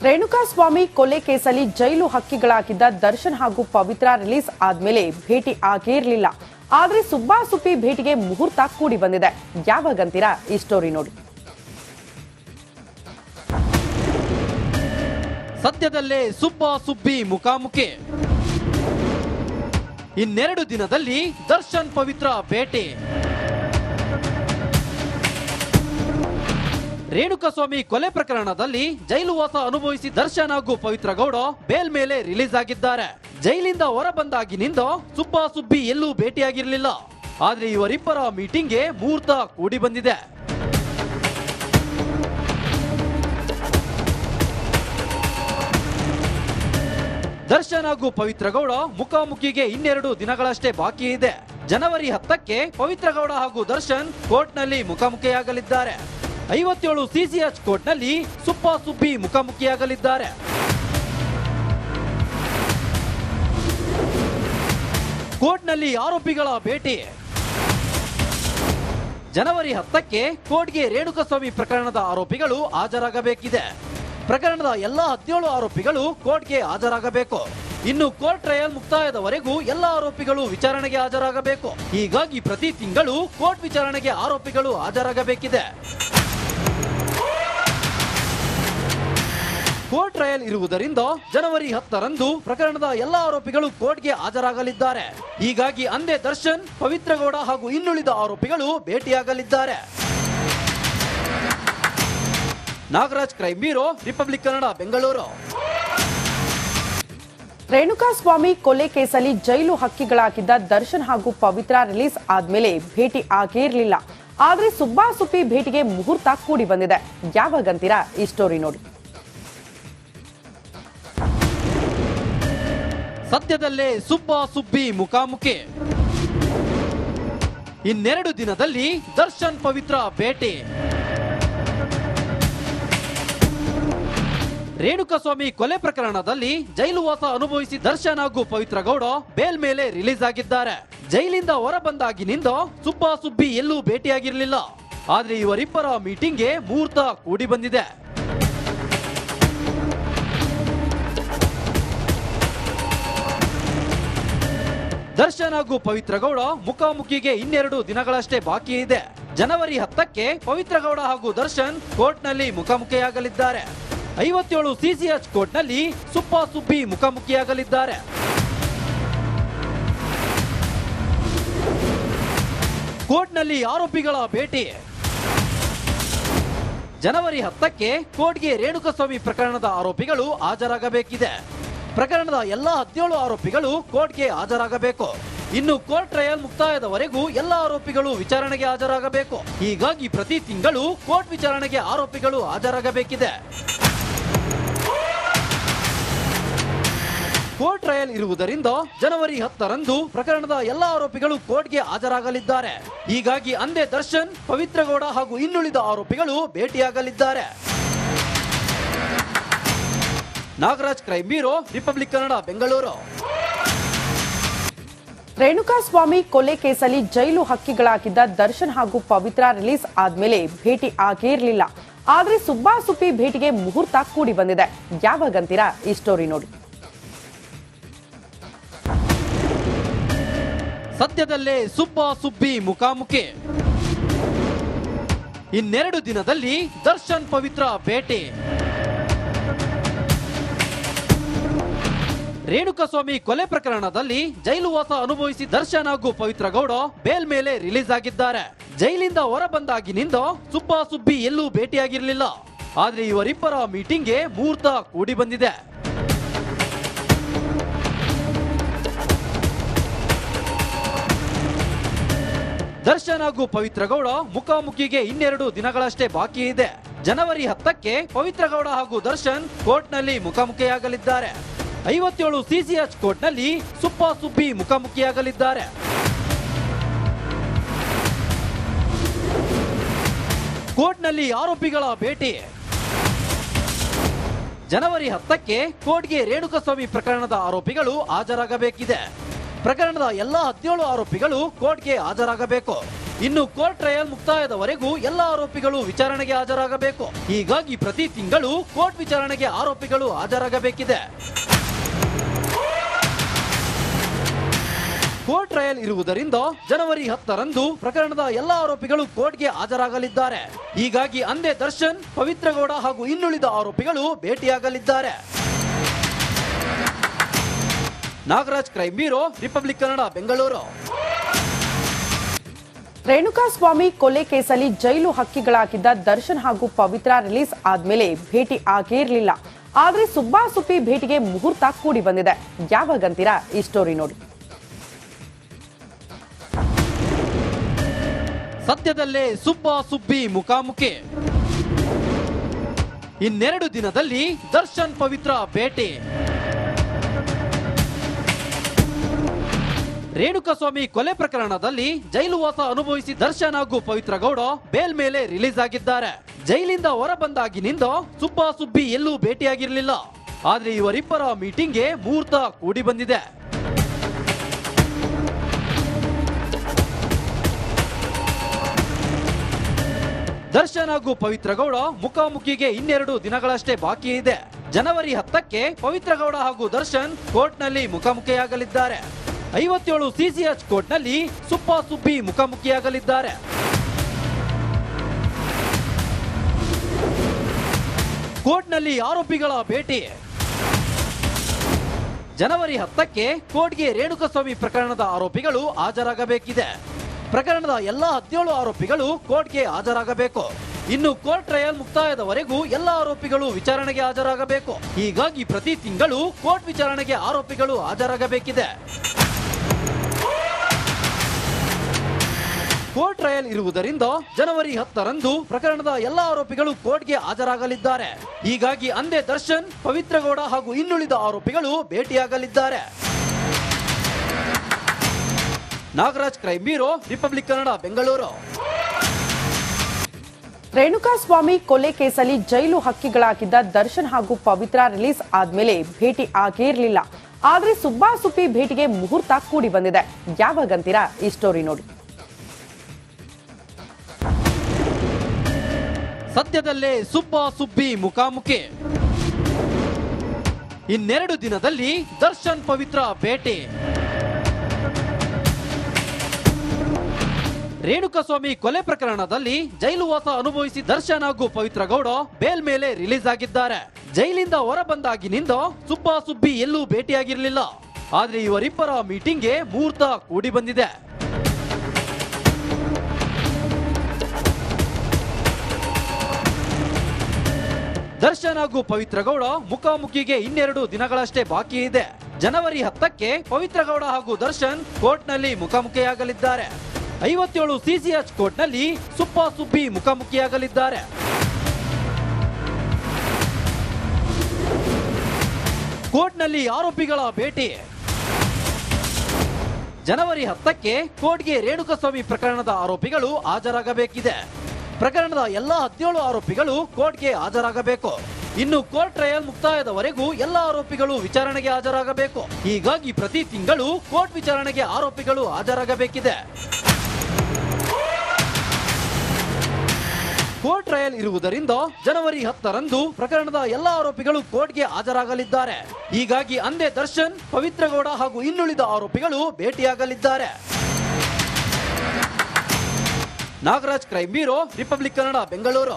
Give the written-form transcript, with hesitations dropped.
ರೇಣುಕಾಸ್ವಾಮಿ ಕೊಲೆ ಕೇಸಲ್ಲಿ ಜೈಲು ಹಕ್ಕಿಗಳಾಗಿದ್ದ ದರ್ಶನ್ ಹಾಗೂ ಪವಿತ್ರ ರಿಲೀಸ್ ಆದ್ಮೇಲೆ ಭೇಟಿ ಆಗಿರಲಿಲ್ಲ. ಆದ್ರೆ ಸುಬ್ಬಾಸುಬ್ಬಿ ಭೇಟಿಗೆ ಮುಹೂರ್ತ ಕೂಡಿ ಬಂದಿದೆ. ಯಾವಾಗಂತೀರಾ? ಈ ಸ್ಟೋರಿ ನೋಡಿ. ಸದ್ಯದಲ್ಲೇ ಸುಬ್ಬಾಸುಬ್ಬಿ ಮುಖಾಮುಖಿ. ಇನ್ನೆರಡು ದಿನದಲ್ಲಿ ದರ್ಶನ್ ಪವಿತ್ರ ಭೇಟಿ. ರೇಣುಕಾಸ್ವಾಮಿ ಕೊಲೆ ಪ್ರಕರಣದಲ್ಲಿ ಜೈಲುವಾಸ ಅನುಭವಿಸಿ ದರ್ಶನ್ ಹಾಗೂ ಪವಿತ್ರ ಗೌಡ ಬೇಲ್ ಮೇಲೆ ರಿಲೀಸ್ ಆಗಿದ್ದಾರೆ. ಜೈಲಿಂದ ಹೊರ ಬಂದಾಗಿನಿಂದ ಸುಬ್ಬಾಸುಬ್ಬಿ ಎಲ್ಲೂ ಭೇಟಿಯಾಗಿರಲಿಲ್ಲ. ಆದ್ರೆ ಇವರಿಬ್ಬರ ಮೀಟಿಂಗ್ಗೆ ಮುಹೂರ್ತ ಕೂಡಿ ಬಂದಿದೆ. ದರ್ಶನ್ ಹಾಗೂ ಪವಿತ್ರ ಗೌಡ ಮುಖಾಮುಖಿಗೆ ಇನ್ನೆರಡು ದಿನಗಳಷ್ಟೇ ಬಾಕಿ ಇದೆ. ಜನವರಿ 10ಕ್ಕೆ ಪವಿತ್ರ ಗೌಡ ಹಾಗೂ ದರ್ಶನ್ ಕೋರ್ಟ್ನಲ್ಲಿ ಮುಖಾಮುಖಿಯಾಗಲಿದ್ದಾರೆ. 57 ಸಿಸಿಎಚ್ ಕೋರ್ಟ್ನಲ್ಲಿ ಸುಬ್ಬಾಸುಬ್ಬಿ ಮುಖಾಮುಖಿಯಾಗಲಿದ್ದಾರೆ. ಕೋರ್ಟ್ನಲ್ಲಿ ಆರೋಪಿಗಳ ಭೇಟಿ. ಜನವರಿ 10ಕ್ಕೆ ಕೋರ್ಟ್ಗೆ ರೇಣುಕಾಸ್ವಾಮಿ ಪ್ರಕರಣದ ಆರೋಪಿಗಳು ಹಾಜರಾಗಬೇಕಿದೆ. ಪ್ರಕರಣದ ಎಲ್ಲ 17 ಆರೋಪಿಗಳು ಕೋರ್ಟ್ಗೆ ಹಾಜರಾಗಬೇಕು. ಇನ್ನು ಕೋರ್ಟ್ ಟ್ರಯಲ್ ಮುಕ್ತಾಯದವರೆಗೂ ಎಲ್ಲ ಆರೋಪಿಗಳು ವಿಚಾರಣೆಗೆ ಹಾಜರಾಗಬೇಕು. ಹೀಗಾಗಿ ಪ್ರತಿ ತಿಂಗಳು ಕೋರ್ಟ್ ವಿಚಾರಣೆಗೆ ಆರೋಪಿಗಳು ಹಾಜರಾಗಬೇಕಿದೆ. ಕೋರ್ಟ್ ಟ್ರಯಲ್ ಇರುವುದರಿಂದ ಜನವರಿ 10ರಂದು ಪ್ರಕರಣದ ಎಲ್ಲ ಆರೋಪಿಗಳು ಕೋರ್ಟ್ಗೆ ಹಾಜರಾಗಲಿದ್ದಾರೆ. ಹೀಗಾಗಿ ಅಂದೇ ದರ್ಶನ್, ಪವಿತ್ರ ಗೌಡ ಹಾಗೂ ಇನ್ನುಳಿದ ಆರೋಪಿಗಳು ಭೇಟಿಯಾಗಲಿದ್ದಾರೆ. Nagaraj, crime bureau, republic Kannada, Bengaluru. Renukaswamy ಕೊಲೆ ಕೇಸಲ್ಲಿ ಜೈಲು ಹಕ್ಕಿಗಳಾಗಿದ್ದ ದರ್ಶನ್ ಹಾಗೂ ಪವಿತ್ರ ರಿಲೀಸ್ ಆದ್ಮೇಲೆ ಭೇಟಿ ಆಗಿರಲಿಲ್ಲ. ಆದ್ರೆ ಸುಬ್ಬಾಸುಬ್ಬಿ ಭೇಟಿಗೆ ಮುಹೂರ್ತ ಕೂಡಿ ಬಂದಿದೆ. ಯಾವಾಗಂತೀರಾ? ಈ ಸ್ಟೋರಿ ನೋಡಿ. ಸದ್ಯದಲ್ಲೇ ಸುಬ್ಬಾಸುಬ್ಬಿ ಮುಖಾಮುಖಿ. ಇನ್ನೆರಡು ದಿನದಲ್ಲಿ ದರ್ಶನ್ ಪವಿತ್ರ ಭೇಟಿ. ರೇಣುಕಾಸ್ವಾಮಿ ಕೊಲೆ ಪ್ರಕರಣದಲ್ಲಿ ಜೈಲುವಾಸ ಅನುಭವಿಸಿ ದರ್ಶನ್ ಹಾಗೂ ಪವಿತ್ರ ಗೌಡ ಬೇಲ್ ಮೇಲೆ ರಿಲೀಸ್ ಆಗಿದ್ದಾರೆ. ಜೈಲಿಂದ ಹೊರ ಬಂದಾಗಿನಿಂದ ಸುಬ್ಬಾಸುಬ್ಬಿ ಎಲ್ಲೂ ಭೇಟಿಯಾಗಿರಲಿಲ್ಲ. ಆದ್ರೆ ಇವರಿಬ್ಬರ ಮೀಟಿಂಗ್ಗೆ ಮುಹೂರ್ತ ಕೂಡಿ ಬಂದಿದೆ. ದರ್ಶನ್ ಹಾಗೂ ಪವಿತ್ರ ಗೌಡ ಮುಖಾಮುಖಿಗೆ ಇನ್ನೆರಡು ದಿನಗಳಷ್ಟೇ ಬಾಕಿ ಇದೆ. ಜನವರಿ 10ಕ್ಕೆ ಪವಿತ್ರ ಗೌಡ ಹಾಗೂ ದರ್ಶನ್ ಕೋರ್ಟ್ನಲ್ಲಿ ಮುಖಾಮುಖಿಯಾಗಲಿದ್ದಾರೆ. 57 ಸಿಸಿಎಚ್ ಕೋರ್ಟ್ನಲ್ಲಿ ಸುಬ್ಬಾಸುಬ್ಬಿ ಮುಖಾಮುಖಿಯಾಗಲಿದ್ದಾರೆ. ಕೋರ್ಟ್ನಲ್ಲಿ ಆರೋಪಿಗಳ ಭೇಟಿ. ಜನವರಿ 10ಕ್ಕೆ ಕೋರ್ಟ್ಗೆ ರೇಣುಕಾಸ್ವಾಮಿ ಪ್ರಕರಣದ ಆರೋಪಿಗಳು ಹಾಜರಾಗಬೇಕಿದೆ. ಪ್ರಕರಣದ ಎಲ್ಲ 17 ಆರೋಪಿಗಳು ಕೋರ್ಟ್ಗೆ ಹಾಜರಾಗಬೇಕು. ಇನ್ನು ಕೋರ್ಟ್ ಟ್ರಯಲ್ ಮುಕ್ತಾಯದವರೆಗೂ ಎಲ್ಲ ಆರೋಪಿಗಳು ವಿಚಾರಣೆಗೆ ಹಾಜರಾಗಬೇಕು. ಹೀಗಾಗಿ ಪ್ರತಿ ತಿಂಗಳು ಕೋರ್ಟ್ ವಿಚಾರಣೆಗೆ ಆರೋಪಿಗಳು ಹಾಜರಾಗಬೇಕಿದೆ. ಕೋರ್ಟ್ ಟ್ರಯಲ್ ಇರುವುದರಿಂದ ಜನವರಿ 10ರಂದು ಪ್ರಕರಣದ ಎಲ್ಲ ಆರೋಪಿಗಳು ಕೋರ್ಟ್ಗೆ ಹಾಜರಾಗಲಿದ್ದಾರೆ. ಹೀಗಾಗಿ ಅಂದೇ ದರ್ಶನ್, ಪವಿತ್ರ ಗೌಡ ಹಾಗೂ ಇನ್ನುಳಿದ ಆರೋಪಿಗಳು ಭೇಟಿಯಾಗಲಿದ್ದಾರೆ. Nagaraj, crime bureau, republic Kannada, Bengaluru. Renukaswamy ಕೊಲೆ ಕೇಸಲ್ಲಿ ಜೈಲು ಹಕ್ಕಿಗಳಾಗಿದ್ದ ದರ್ಶನ್ ಹಾಗೂ ಪವಿತ್ರ ರಿಲೀಸ್ ಆದ್ಮೇಲೆ ಭೇಟಿ ಆಗಿರಲಿಲ್ಲ. ಆದ್ರೆ ಸುಬ್ಬಾಸುಬ್ಬಿ ಭೇಟಿಗೆ ಮುಹೂರ್ತ ಕೂಡಿ ಬಂದಿದೆ. ಯಾವಾಗಂತೀರಾ? ಈ ಸ್ಟೋರಿ ನೋಡಿ. ಸದ್ಯದಲ್ಲೇ ಸುಬ್ಬಾಸುಬ್ಬಿ ಮುಖಾಮುಖಿ. ಇನ್ನೆರಡು ದಿನದಲ್ಲಿ ದರ್ಶನ್ ಪವಿತ್ರ ಭೇಟಿ. ರೇಣುಕಾಸ್ವಾಮಿ ಕೊಲೆ ಪ್ರಕರಣದಲ್ಲಿ ಜೈಲುವಾಸ ಅನುಭವಿಸಿ ದರ್ಶನ್ ಹಾಗೂ ಪವಿತ್ರ ಗೌಡ ಬೇಲ್ ಮೇಲೆ ರಿಲೀಸ್ ಆಗಿದ್ದಾರೆ. ಜೈಲಿಂದ ಹೊರ ಬಂದಾಗಿನಿಂದ ಸುಬ್ಬಾಸುಬ್ಬಿ ಎಲ್ಲೂ ಭೇಟಿಯಾಗಿರಲಿಲ್ಲ. ಆದ್ರೆ ಇವರಿಬ್ಬರ ಮೀಟಿಂಗ್ಗೆ ಮುಹೂರ್ತ ಕೂಡಿ ಬಂದಿದೆ. ದರ್ಶನ್ ಹಾಗೂ ಪವಿತ್ರ ಗೌಡ ಮುಖಾಮುಖಿಗೆ ಇನ್ನೆರಡು ದಿನಗಳಷ್ಟೇ ಬಾಕಿ ಇದೆ. ಜನವರಿ 10ಕ್ಕೆ ಪವಿತ್ರ ಗೌಡ ಹಾಗೂ ದರ್ಶನ್ ಕೋರ್ಟ್ನಲ್ಲಿ ಮುಖಾಮುಖಿಯಾಗಲಿದ್ದಾರೆ. 57 ಸಿಸಿಎಚ್ ಕೋರ್ಟ್ನಲ್ಲಿ ಸುಬ್ಬಾಸುಬ್ಬಿ ಮುಖಾಮುಖಿಯಾಗಲಿದ್ದಾರೆ. ಕೋರ್ಟ್ನಲ್ಲಿ ಆರೋಪಿಗಳ ಭೇಟಿ. ಜನವರಿ 10ಕ್ಕೆ ಕೋರ್ಟ್ಗೆ ರೇಣುಕಾಸ್ವಾಮಿ ಪ್ರಕರಣದ ಆರೋಪಿಗಳು ಹಾಜರಾಗಬೇಕಿದೆ. ಪ್ರಕರಣದ ಎಲ್ಲ 17 ಆರೋಪಿಗಳು ಕೋರ್ಟ್ಗೆ ಹಾಜರಾಗಬೇಕು. ಇನ್ನು ಕೋರ್ಟ್ ಟ್ರಯಲ್ ಮುಕ್ತಾಯದವರೆಗೂ ಎಲ್ಲ ಆರೋಪಿಗಳು ವಿಚಾರಣೆಗೆ ಹಾಜರಾಗಬೇಕು. ಹೀಗಾಗಿ ಪ್ರತಿ ತಿಂಗಳು ಕೋರ್ಟ್ ವಿಚಾರಣೆಗೆ ಆರೋಪಿಗಳು ಹಾಜರಾಗಬೇಕಿದೆ. ಕೋರ್ಟ್ ಟ್ರಯಲ್ ಇರುವುದರಿಂದ ಜನವರಿ 10ರಂದು ಪ್ರಕರಣದ ಎಲ್ಲ ಆರೋಪಿಗಳು ಕೋರ್ಟ್ಗೆ ಹಾಜರಾಗಲಿದ್ದಾರೆ. ಹೀಗಾಗಿ ಅಂದೇ ದರ್ಶನ್, ಪವಿತ್ರ ಗೌಡ ಹಾಗೂ ಇನ್ನುಳಿದ ಆರೋಪಿಗಳು ಭೇಟಿಯಾಗಲಿದ್ದಾರೆ. Nagaraj, crime bureau, republic Kannada, Bengaluru. Renukaswamy ಕೊಲೆ ಕೇಸಲ್ಲಿ ಜೈಲು ಹಕ್ಕಿಗಳಾಗಿದ್ದ ದರ್ಶನ್ ಹಾಗೂ ಪವಿತ್ರ ರಿಲೀಸ್ ಆದ್ಮೇಲೆ ಭೇಟಿ ಆಗಿರಲಿಲ್ಲ. ಆದ್ರೆ ಸುಬ್ಬಾ ಸುಪ್ಪಿ ಭೇಟಿಗೆ ಮುಹೂರ್ತ ಕೂಡಿ ಬಂದಿದೆ. ಯಾವಾಗಂತೀರಾ? ಈ ಸ್ಟೋರಿ ನೋಡಿ. ಸದ್ಯದಲ್ಲೇ ಸುಬ್ಬಾ ಸುಬ್ಬಿ ಮುಖಾಮುಖಿ. ಇನ್ನೆರಡು ದಿನದಲ್ಲಿ ದರ್ಶನ್ ಪವಿತ್ರ ಭೇಟಿ. ರೇಣುಕಾಸ್ವಾಮಿ ಕೊಲೆ ಪ್ರಕರಣದಲ್ಲಿ ಜೈಲುವಾಸ ಅನುಭವಿಸಿ ದರ್ಶನ್ ಹಾಗೂ ಪವಿತ್ರ ಗೌಡ ಬೇಲ್ ಮೇಲೆ ರಿಲೀಸ್ ಆಗಿದ್ದಾರೆ. ಜೈಲಿಂದ ಹೊರ ಬಂದಾಗಿನಿಂದ ಸುಬ್ಬಾ ಸುಬ್ಬಿ ಎಲ್ಲೂ ಭೇಟಿಯಾಗಿರಲಿಲ್ಲ. ಆದ್ರೆ ಇವರಿಬ್ಬರ ಮೀಟಿಂಗ್ಗೆ ಮುಹೂರ್ತ ಕೂಡಿ ಬಂದಿದೆ. ದರ್ಶನ್ ಹಾಗೂ ಪವಿತ್ರ ಗೌಡ ಮುಖಾಮುಖಿಗೆ ಇನ್ನೆರಡು ದಿನಗಳಷ್ಟೇ ಬಾಕಿ ಇದೆ. ಜನವರಿ 10ಕ್ಕೆ ಪವಿತ್ರ ಗೌಡ ಹಾಗೂ ದರ್ಶನ್ ಕೋರ್ಟ್ನಲ್ಲಿ ಮುಖಾಮುಖಿಯಾಗಲಿದ್ದಾರೆ. 57 ಸಿಸಿಎಚ್ ಕೋರ್ಟ್ನಲ್ಲಿ ಸುಬ್ಬಾ ಸುಬ್ಬಿ ಮುಖಾಮುಖಿಯಾಗಲಿದ್ದಾರೆ. ಕೋರ್ಟ್ನಲ್ಲಿ ಆರೋಪಿಗಳ ಭೇಟಿ. ಜನವರಿ 10ಕ್ಕೆ ಕೋರ್ಟ್ಗೆ ರೇಣುಕಾಸ್ವಾಮಿ ಪ್ರಕರಣದ ಆರೋಪಿಗಳು ಹಾಜರಾಗಬೇಕಿದೆ. ಪ್ರಕರಣದ ಎಲ್ಲ 17 ಆರೋಪಿಗಳು ಕೋರ್ಟ್ಗೆ ಹಾಜರಾಗಬೇಕು. ಇನ್ನು ಕೋರ್ಟ್ ಟ್ರಯಲ್ ಮುಕ್ತಾಯದವರೆಗೂ ಎಲ್ಲ ಆರೋಪಿಗಳು ವಿಚಾರಣೆಗೆ ಹಾಜರಾಗಬೇಕು. ಹೀಗಾಗಿ ಪ್ರತಿ ತಿಂಗಳು ಕೋರ್ಟ್ ವಿಚಾರಣೆಗೆ ಆರೋಪಿಗಳು ಹಾಜರಾಗಬೇಕಿದೆ. ಕೋರ್ಟ್ ಟ್ರಯಲ್ ಇರುವುದರಿಂದ ಜನವರಿ 10ರಂದು ಪ್ರಕರಣದ ಎಲ್ಲ ಆರೋಪಿಗಳು ಕೋರ್ಟ್ಗೆ ಹಾಜರಾಗಲಿದ್ದಾರೆ. ಹೀಗಾಗಿ ಅಂದೇ ದರ್ಶನ್, ಪವಿತ್ರ ಗೌಡ ಹಾಗೂ ಇನ್ನುಳಿದ ಆರೋಪಿಗಳು ಭೇಟಿಯಾಗಲಿದ್ದಾರೆ. Nagaraj, crime bureau, republic Kannada, Bengaluru. Renukaswamy ಕೊಲೆ ಕೇಸಲ್ಲಿ ಜೈಲು ಹಕ್ಕಿಗಳಾಗಿದ್ದ ದರ್ಶನ್ ಹಾಗೂ ಪವಿತ್ರ ರಿಲೀಸ್ ಆದ್ಮೇಲೆ ಭೇಟಿ ಆಗಿರಲಿಲ್ಲ. ಆದ್ರೆ ಸುಬ್ಬಾ ಸುಪ್ಪಿ ಭೇಟಿಗೆ ಮುಹೂರ್ತ ಕೂಡಿ ಬಂದಿದೆ. ಯಾವಾಗಂತೀರಾ? ಈ ಸ್ಟೋರಿ ನೋಡಿ. ಸದ್ಯದಲ್ಲೇ ಸುಬ್ಬಾ ಸುಬ್ಬಿ ಮುಖಾಮುಖಿ. ಇನ್ನೆರಡು ದಿನದಲ್ಲಿ ದರ್ಶನ್ ಪವಿತ್ರ ಭೇಟಿ. ರೇಣುಕಾಸ್ವಾಮಿ ಕೊಲೆ ಪ್ರಕರಣದಲ್ಲಿ ಜೈಲುವಾಸ ಅನುಭವಿಸಿ ದರ್ಶನ್ ಹಾಗೂ ಪವಿತ್ರ ಗೌಡ ಬೇಲ್ ಮೇಲೆ ರಿಲೀಸ್ ಆಗಿದ್ದಾರೆ. ಜೈಲಿಂದ ಹೊರ ಬಂದಾಗಿನಿಂದ ಸುಬ್ಬಾ ಸುಬ್ಬಿ ಎಲ್ಲೂ ಭೇಟಿಯಾಗಿರಲಿಲ್ಲ. ಆದ್ರೆ ಇವರಿಬ್ಬರ ಮೀಟಿಂಗ್ಗೆ ಮುಹೂರ್ತ ಕೂಡಿ ಬಂದಿದೆ. ದರ್ಶನ್ ಹಾಗೂ ಪವಿತ್ರ ಗೌಡ ಮುಖಾಮುಖಿಗೆ ಇನ್ನೆರಡು ದಿನಗಳಷ್ಟೇ ಬಾಕಿ ಇದೆ. ಜನವರಿ 10ಕ್ಕೆ ಪವಿತ್ರ ಗೌಡ ಹಾಗೂ ದರ್ಶನ್ ಕೋರ್ಟ್ನಲ್ಲಿ ಮುಖಾಮುಖಿಯಾಗಲಿದ್ದಾರೆ. 57 ಸಿಸಿಎಚ್ ಕೋರ್ಟ್ನಲ್ಲಿ ಸುಬ್ಬಾ ಸುಬ್ಬಿ ಮುಖಾಮುಖಿಯಾಗಲಿದ್ದಾರೆ. ಕೋರ್ಟ್ನಲ್ಲಿ ಆರೋಪಿಗಳ ಭೇಟಿ. ಜನವರಿ 10ಕ್ಕೆ ಕೋರ್ಟ್ಗೆ ರೇಣುಕಾಸ್ವಾಮಿ ಪ್ರಕರಣದ ಆರೋಪಿಗಳು ಹಾಜರಾಗಬೇಕಿದೆ. ಪ್ರಕರಣದ ಎಲ್ಲ 17 ಆರೋಪಿಗಳು ಕೋರ್ಟ್ಗೆ ಹಾಜರಾಗಬೇಕು. ಇನ್ನು ಕೋರ್ಟ್ ಟ್ರಯಲ್ ಮುಕ್ತಾಯದವರೆಗೂ ಎಲ್ಲ ಆರೋಪಿಗಳು ವಿಚಾರಣೆಗೆ ಹಾಜರಾಗಬೇಕು. ಹೀಗಾಗಿ ಪ್ರತಿ ತಿಂಗಳು ಕೋರ್ಟ್ ವಿಚಾರಣೆಗೆ ಆರೋಪಿಗಳು ಹಾಜರಾಗಬೇಕಿದೆ. ಕೋರ್ಟ್ ಟ್ರಯಲ್ ಇರುವುದರಿಂದ ಜನವರಿ 10ರಂದು ಪ್ರಕರಣದ ಎಲ್ಲ ಆರೋಪಿಗಳು ಕೋರ್ಟ್ಗೆ ಹಾಜರಾಗಲಿದ್ದಾರೆ. ಹೀಗಾಗಿ ಅಂದೇ ದರ್ಶನ್, ಪವಿತ್ರ ಗೌಡ ಹಾಗೂ ಇನ್ನುಳಿದ ಆರೋಪಿಗಳು ಭೇಟಿಯಾಗಲಿದ್ದಾರೆ. Nagaraj, crime bureau, republic Kannada, Bengaluru.